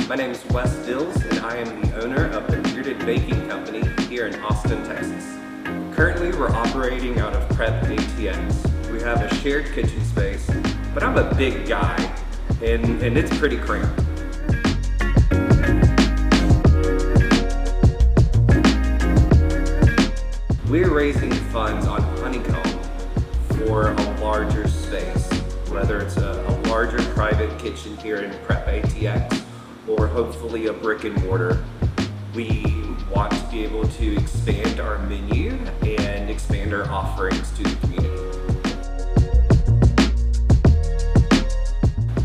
My name is Wes Dills, and I am the owner of the Bearded Baking Company here in Austin, Texas. Currently, we're operating out of Prep ATX. We have a shared kitchen space, but I'm a big guy, and it's pretty cramped. We're raising funds on Honeycomb for a larger space, whether it's a larger private kitchen here in Prep ATX or hopefully a brick and mortar. We want to be able to expand our menu and expand our offerings to the community.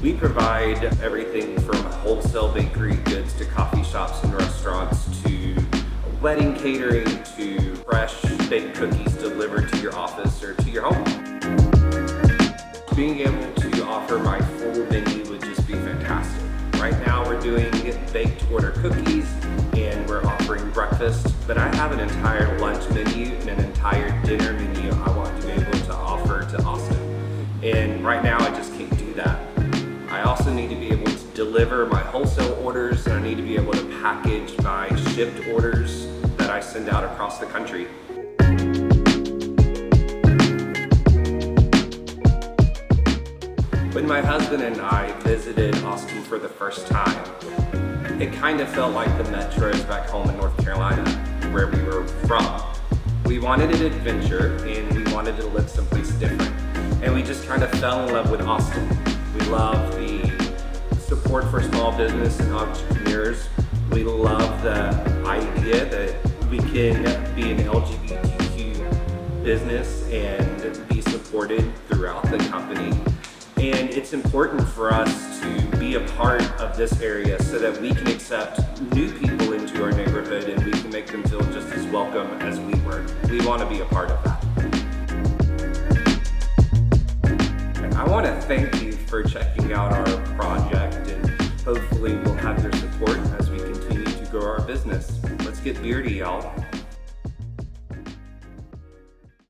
We provide everything from wholesale bakery goods to coffee shops and restaurants to wedding catering to fresh baked cookies delivered to your office or to your home. Being able to offer my full menu would just be fantastic. Right now we're doing baked order cookies and we're offering breakfast, but I have an entire lunch menu and an entire dinner menu I want to be able to offer to Austin. And right now I just can't do that. I also need to be able to deliver my wholesale orders, and I need to be able to package my shipped orders that I send out across the country. When my husband and I visited Austin for the first time, it kind of felt like the metros back home in North Carolina, where we were from. We wanted an adventure and we wanted to live someplace different. And we just kind of fell in love with Austin. We love the support for small business and entrepreneurs. We love the idea that we can be an LGBTQ business and be supported throughout the company. And it's important for us to be a part of this area so that we can accept new people into our neighborhood and we can make them feel just as welcome as we were. We want to be a part of that. And I want to thank you for checking out our project, and hopefully we'll have your support as we continue to grow our business. Let's get beardy, y'all.